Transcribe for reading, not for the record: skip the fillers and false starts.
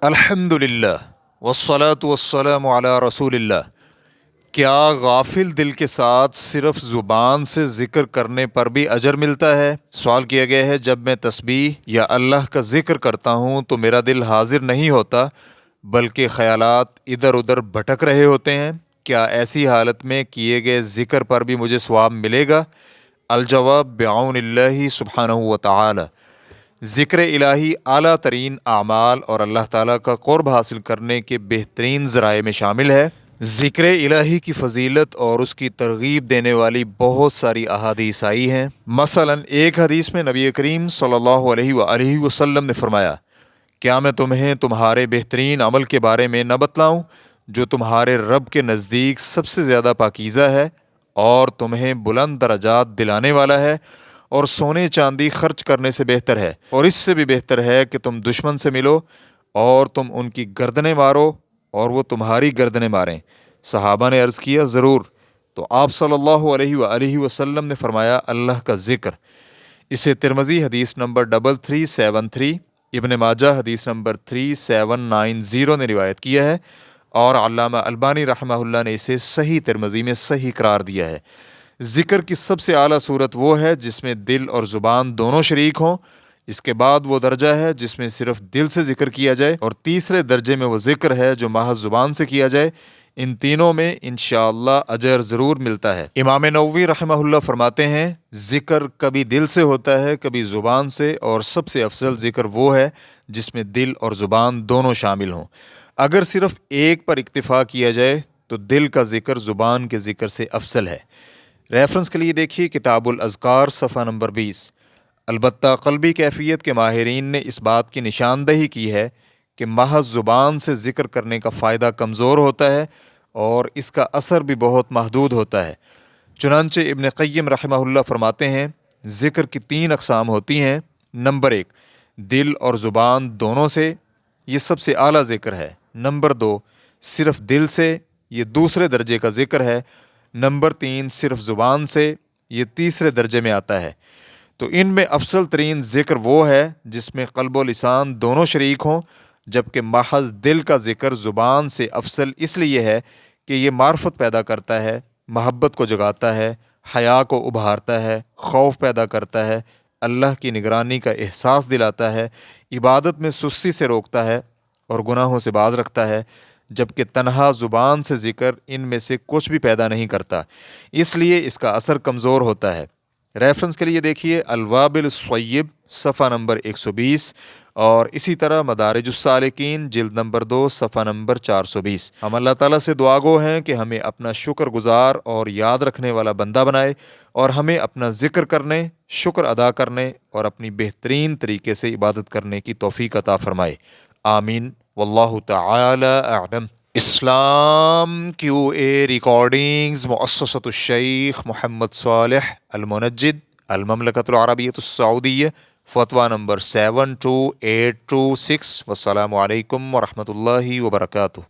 الحمدللہ والصلاة والسلام علی رسول اللہ۔ کیا غافل دل کے ساتھ صرف زبان سے ذکر کرنے پر بھی اجر ملتا ہے؟ سوال کیا گیا ہے، جب میں تسبیح یا اللہ کا ذکر کرتا ہوں تو میرا دل حاضر نہیں ہوتا بلکہ خیالات ادھر ادھر بھٹک رہے ہوتے ہیں، کیا ایسی حالت میں کیے گئے ذکر پر بھی مجھے ثواب ملے گا؟ الجواب بعون اللہ سبحانہ و تعالی، ذکر الہی اعلیٰ ترین اعمال اور اللہ تعالیٰ کا قرب حاصل کرنے کے بہترین ذرائع میں شامل ہے۔ ذکر الہی کی فضیلت اور اس کی ترغیب دینے والی بہت ساری احادیث آئی ہیں۔ مثلا ایک حدیث میں نبی کریم صلی اللہ علیہ وآلہ وسلم نے فرمایا، کیا میں تمہیں تمہارے بہترین عمل کے بارے میں نہ بتلاؤں جو تمہارے رب کے نزدیک سب سے زیادہ پاکیزہ ہے اور تمہیں بلند درجات دلانے والا ہے اور سونے چاندی خرچ کرنے سے بہتر ہے، اور اس سے بھی بہتر ہے کہ تم دشمن سے ملو اور تم ان کی گردنیں مارو اور وہ تمہاری گردنیں ماریں۔ صحابہ نے عرض کیا، ضرور۔ تو آپ صلی اللہ علیہ وآلہ وسلم نے فرمایا، اللہ کا ذکر۔ اسے ترمذی حدیث نمبر 3373، ابن ماجہ حدیث نمبر 3790 نے روایت کیا ہے، اور علامہ البانی رحمہ اللہ نے اسے صحیح ترمذی میں صحیح قرار دیا ہے۔ ذکر کی سب سے اعلیٰ صورت وہ ہے جس میں دل اور زبان دونوں شریک ہوں، اس کے بعد وہ درجہ ہے جس میں صرف دل سے ذکر کیا جائے، اور تیسرے درجے میں وہ ذکر ہے جو محض زبان سے کیا جائے۔ ان تینوں میں انشاءاللہ اجر ضرور ملتا ہے۔ امام نووی رحمہ اللہ فرماتے ہیں، ذکر کبھی دل سے ہوتا ہے کبھی زبان سے، اور سب سے افضل ذکر وہ ہے جس میں دل اور زبان دونوں شامل ہوں۔ اگر صرف ایک پر اکتفا کیا جائے تو دل کا ذکر زبان کے ذکر سے افضل ہے۔ ریفرنس کے لیے دیکھیے کتاب الاذکار صفحہ نمبر 20۔ البتہ قلبی کیفیت کے ماہرین نے اس بات کی نشاندہی کی ہے کہ محض زبان سے ذکر کرنے کا فائدہ کمزور ہوتا ہے اور اس کا اثر بھی بہت محدود ہوتا ہے۔ چنانچہ ابن قیم رحمہ اللہ فرماتے ہیں، ذکر کی 3 اقسام ہوتی ہیں۔ نمبر 1، دل اور زبان دونوں سے، یہ سب سے اعلیٰ ذکر ہے۔ نمبر 2، صرف دل سے، یہ دوسرے درجے کا ذکر ہے۔ نمبر 3، صرف زبان سے، یہ تیسرے درجے میں آتا ہے۔ تو ان میں افضل ترین ذکر وہ ہے جس میں قلب و لسان دونوں شریک ہوں، جبکہ محض دل کا ذکر زبان سے افضل اس لیے ہے کہ یہ معرفت پیدا کرتا ہے، محبت کو جگاتا ہے، حیا کو ابھارتا ہے، خوف پیدا کرتا ہے، اللہ کی نگرانی کا احساس دلاتا ہے، عبادت میں سستی سے روکتا ہے اور گناہوں سے باز رکھتا ہے، جبکہ تنہا زبان سے ذکر ان میں سے کچھ بھی پیدا نہیں کرتا، اس لیے اس کا اثر کمزور ہوتا ہے۔ ریفرنس کے لیے دیکھیے الوابل الصیب صفحہ نمبر 120، اور اسی طرح مدارج السالکین جلد نمبر 2 صفحہ نمبر 420۔ ہم اللہ تعالیٰ سے دعا گو ہیں کہ ہمیں اپنا شکر گزار اور یاد رکھنے والا بندہ بنائے، اور ہمیں اپنا ذکر کرنے، شکر ادا کرنے اور اپنی بہترین طریقے سے عبادت کرنے کی توفیق عطا فرمائے۔ آمین، واللہ تعالی اعلم۔ اسلام کیو اے ریکارڈنگز، مؤسسۃ الشیخ محمد صالح المنجد، المملکۃ العربیۃ السعودیہ، فتویٰ نمبر 72826۔ والسلام علیکم ورحمۃ اللہ وبرکاتہ۔